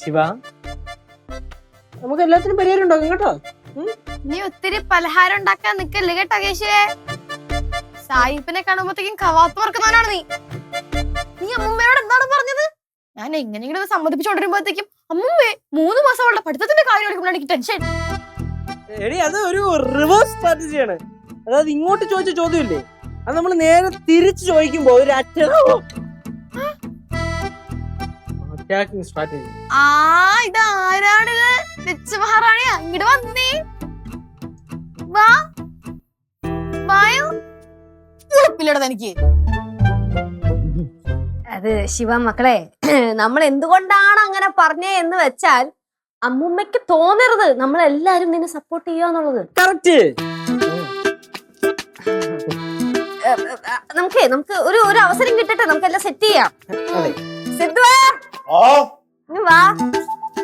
ശിവ, നമുക്ക് എല്ലാത്തിനും പരിഹാരം ഉണ്ടാക്കും കേട്ടോ. നീ ഒത്തിരി പലഹാരം ഉണ്ടാക്കാൻ നിക്കല്ലേ കേട്ടോ കേശേ. സായിപ്പിനെ കാണുമ്പോഴത്തേക്കും കവാത്ത് മറക്കുന്നവനാണ് നീ. നീ അമ്മൂമ്മയോട് എന്താണ് പറഞ്ഞത്? ഞാൻ എങ്ങനെയെങ്കിലും സമ്മതിപ്പിച്ചോണ്ടിരുമ്പോഴത്തേക്കും അമ്മൂമ്മേ 3 മാസം അവളുടെ പഠിത്തത്തിന്റെ കാര്യം എടുക്കുമ്പോൾ എനിക്ക് ടെൻഷൻ. എടി, അത് ഒരു റിവേഴ്സ് സ്ട്രാറ്റജിയാണ്. അതായത് ഇങ്ങോട്ട് ചോദിച്ച ചോദ്യമില്ലേ, അത് നമ്മൾ നേരെ തിരിച്ചു ചോദിക്കുമ്പോ ഒരു അറ്റാക്കിംഗ് സ്ട്രാറ്റജി. ഇതാരാണ്? മഹാറാണിയാ? ഇങ്ങോട്ട് വന്നേ. വാ വായോ. ഉറപ്പില്ലട തനിക്ക്. അത് ശിവ മക്കളെ, നമ്മൾ എന്തുകൊണ്ടാണ് അങ്ങനെ പറഞ്ഞേ എന്ന് വെച്ചാൽ അമ്മൂമ്മയ്ക്ക് തോന്നരുത് നമ്മളെല്ലാരും നിന്നെ സപ്പോർട്ട് ചെയ്യാന്നുള്ളത്. കറക്റ്റ്. നമുക്ക് ഒരു അവസരം കിട്ടട്ടെ, നമുക്കെല്ലാം സെറ്റ് ചെയ്യാം. വാ.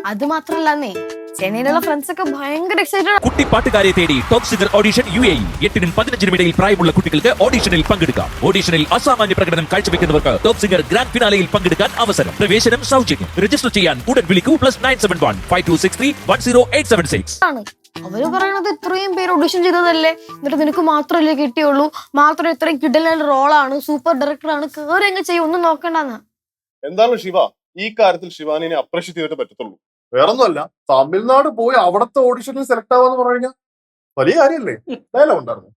അത് മാത്രല്ലന്നേ, ചെന്നൈയിലുള്ള ഫ്രണ്ട്സ് ഒക്കെ ഭയങ്കര എക്സൈറ്റഡ്. കുട്ടി പാട്ടുകാരെ തേടി ടോപ്പ് സിംഗർ ഓഡിഷൻ UAE. 8-നും 15-നും ഇടയിൽ പ്രായമുള്ള കുട്ടികൾക്ക് ഓഡിഷനിൽ പങ്കെടുക്കാം. ഓഡിഷനിൽ അസാമാന്യ പ്രകടനം കാഴ്ചവെക്കുന്നവർക്ക് ടോപ്പ് സിംഗർ ഗ്രാൻഡ് ഫിനാലയിൽ പങ്കെടുക്കാൻ അവസരം. പ്രവേശനം സൗജന്യം. രജിസ്റ്റർ ചെയ്യാൻ ഉടൻ വിളിക്കൂ. +971 5263 10876. അവര് പറയണത് ഇത്രയും പേര് ഓഡിഷൻ ചെയ്തതല്ലേ, എന്നിട്ട് നിനക്ക് മാത്രമല്ലേ കിട്ടിയുള്ളൂ, മാത്രം ഇത്രയും കിടലൻ റോളാണ്, സൂപ്പർ ഡയറക്ടറാണ്, കേറി അങ്ങ് ചെയ്യും, ഒന്നും നോക്കണ്ടെന്ന്. എന്താണ് ശിവ, ഈ കാര്യത്തിൽ ശിവാനിനെ അപ്രീഷിയേറ്റ് ചെയ്തിട്ട് പറ്റത്തുള്ളൂ. വേറൊന്നുമല്ല, തമിഴ്നാട് പോയി അവിടത്തെ ഓഡിഷനിൽ സെലക്ട് ആവാന്ന് പറഞ്ഞു കഴിഞ്ഞാൽ വലിയ കാര്യല്ലേ. ഡയലോഗ് ഉണ്ടായിരുന്നു.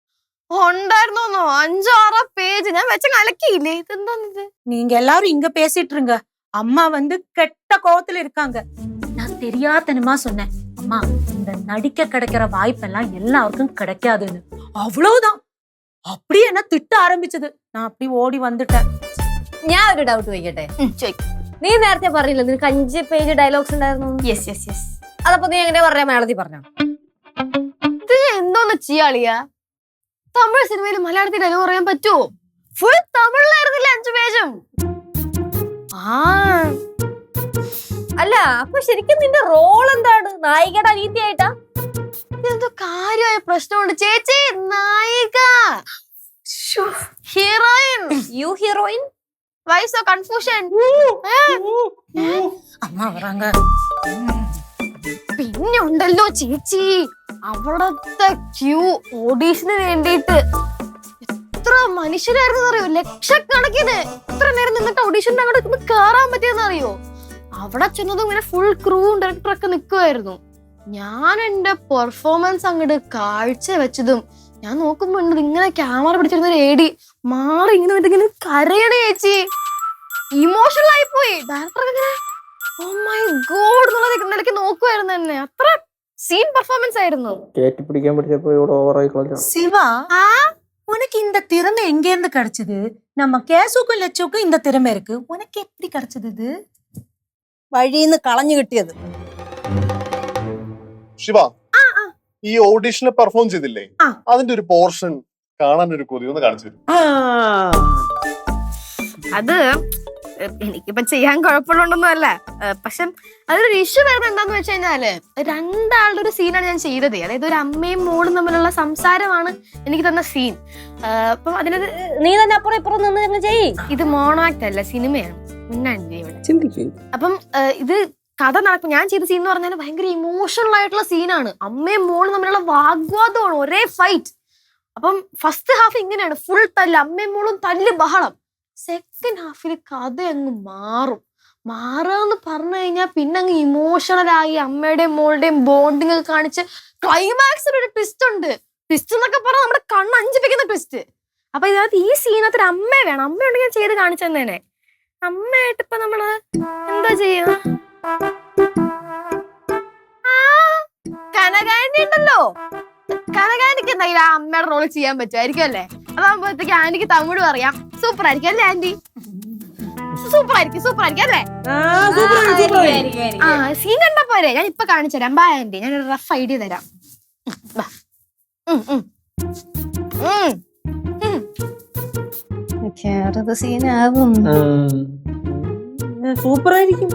ഉണ്ടായിരുന്നോ? 5-6 പേജ് ഞാൻ വെച്ച കലക്കിയില്ലേ. ഇതെന്താണിത്? நீங்க எல்லாரும் இங்க பேசிட்டு இருங்க. அம்மா கெட்ட கோவத்துல இருக்காங்க. நான் தெரியாதனமா சொன்னேன், அம்மா இந்த நடிக்க கிடைக்கிற வாய்ப்பெல்லாம் எல்லாருக்கும் கிடைக்காதுன்னு. அவ்வளவுதான். அப்படி என்ன திட்ட ஆரம்பிச்சது. நான் அப்படி ஓடி வந்துட்டேன். ഞാൻ ഒരു ഡൗട്ട് ചോദിക്കട്ടെ? നീ നേരത്തെ പറഞ്ഞില്ല നിനക്ക് 5 പേജ് ഡയലോഗ്സ് ഉണ്ടായിരുന്നു. യെസ്. അതപ്പോ നീ എങ്ങനെ പറയാ? മലയാളത്തിൽ പറഞ്ഞോ? ഇത് എന്തോന്ന് ചെയ്യാളിയാ? തമിഴ് സിനിമയിൽ മലയാളത്തിൽ ഡയലോഗ് പറയാൻ പറ്റുമോ? ഫുൾ തമിഴിലായിരുന്നില്ല 5 പേജും. അല്ല, അപ്പൊ ശരിക്കും നിന്റെ റോൾ എന്താണ്? നായികയുടെ അനീതിയായിട്ടാ? ഇതെന്തോ കാര്യമായ പ്രശ്നമുണ്ട് ചേച്ചി. നായിക, heroine. You heroine? Why so confusion? அம்மா வராங்க. പിന്നെ ഉണ്ടല്ലോ ചേച്ചി, അവിടത്തെ ക്യൂ ഓഡീഷന് വേണ്ടിയിട്ട് എത്ര മനുഷ്യരായിരുന്നു അറിയോ? ലക്ഷക്കണക്കിന്. എത്ര നേരം നിന്നിട്ട് ഓഡീഷന്റെ അങ്ങോട്ട് കേറാൻ പറ്റിയെന്ന് അറിയോ? അവിടെ ചെന്നതും ഇങ്ങനെ ഫുൾ ക്രൂവും ഡയറക്ടറൊക്കെ നിൽക്കുമായിരുന്നു. ഞാൻ എന്റെ പെർഫോമൻസ് അങ്ങോട്ട് കാഴ്ച വെച്ചതും ഞാൻ നോക്കുമ്പോ ഇങ്ങനെ ക്യാമറ പിടിച്ചിരുന്ന ഒരു AD മാറി ഇങ്ങനെ കരയണ ചേച്ചി. ഇമോഷണൽ ആയി പോയി. ഡയറക്ടർ ഇങ്ങനെ ഓ മൈ ഗോഡ് എന്നുള്ള നിലയ്ക്ക് നോക്കുമായിരുന്നു എന്നെ. അത്ര സീൻ പെർഫോമൻസ് ആയിരുന്നു. சிவா, உனக்கு இந்த திறமை எங்க இருந்து கிடைச்சது? நம்ம கேசுக்கும் லட்சுக்கும் இந்த திறமை இருக்கு, உனக்கு எப்படி கிடைச்சது? இது വഴിന്ന് കളഞ്ഞു കിട്ടിയത്. ശിവ, ഈ ഓഡിഷന് പെർഫോം ചെയ്തില്ലേ, അതിന്റെ ഒരു പോർഷൻ കാണാൻ ഒരു കൊതി, ഒന്ന് കാണിച്ചു തരും. അത് എനിക്കിപ്പോ ചെയ്യാൻ കുഴപ്പമുള്ളതൊന്നും അല്ല. പക്ഷെ അതൊരു ഇഷ്യൂ വരുന്നത് എന്താന്ന് വെച്ച് കഴിഞ്ഞാല്, 2 ആളുടെ ഒരു സീനാണ് ഞാൻ ചെയ്തത്. അതായത് ഒരു അമ്മയും മോളും തമ്മിലുള്ള സംസാരമാണ് എനിക്ക് തന്ന സീൻ. അപ്പം അതിനത് നീ തന്നെ അപ്പുറം ഇപ്പുറം നിന്ന് ചെയ്യ്. ഇത് മോണോ ആക്ട് അല്ല, സിനിമയാണ്. മുന്നാണ് ഇവിടെ. അപ്പം ഇത് കഥ നടക്കും. ഞാൻ ചെയ്ത സീൻ എന്ന് പറഞ്ഞാൽ ഭയങ്കര ഇമോഷണൽ ആയിട്ടുള്ള സീനാണ്. അമ്മയും മോളും തമ്മിലുള്ള വാഗ്വാദമാണ്, ഒരേ ഫൈറ്റ്. അപ്പം ഫസ്റ്റ് ഹാഫ് ഇങ്ങനെയാണ്, ഫുൾ തല്ല്, അമ്മയും മോളും തല്ല് ബഹളം. സെക്കൻഡ് ഹാഫിൽ കഥ അങ്ങ് മാറാന്ന് പറഞ്ഞു കഴിഞ്ഞാൽ പിന്നെ അങ്ങ് ഇമോഷണലായി അമ്മയുടെയും മോളുടെയും ബോണ്ടിങ് ഒക്കെ കാണിച്ച് ക്ലൈമാക്സിൽ ഒരു ട്വിസ്റ്റ് ഉണ്ട്. ട്വിസ്റ്റ് എന്നൊക്കെ പറഞ്ഞാൽ നമ്മുടെ കണ്ണ് അഞ്ചിപ്പിക്കുന്ന ട്വിസ്റ്റ്. അപ്പൊ ഇതിനകത്ത് ഈ സീനകത്ത് ഒരു അമ്മ വേണം. അമ്മയുണ്ടെങ്കിൽ ഞാൻ ചെയ്ത് കാണിച്ചു തന്നെ. അമ്മയായിട്ട് ഇപ്പൊ നമ്മള് എന്താ ചെയ്യുക? കനകാന്റി ഉണ്ടല്ലോ, കനകാന്റിക്ക് എന്തായാലും ആ അമ്മയുടെ റോള് ചെയ്യാൻ പറ്റുമായിരിക്കും അല്ലേ? അതാകുമ്പോഴത്തേക്ക് ആന്റിക്ക് തമിഴ് അറിയാം. സൂപ്പർ ആയിരിക്കും അല്ലേ ആന്റി? സൂപ്പർ ആയിരിക്കും അല്ലേ? സീൻ കണ്ടാ പോരെ? ഞാൻ ഇപ്പൊ കാണിച്ചു തരാം. ബാ ആന്റി, ഞാൻ ഒരു റഫ് ഐഡിയ തരാം. സീനാകും. സൂപ്പർ ആയിരിക്കും.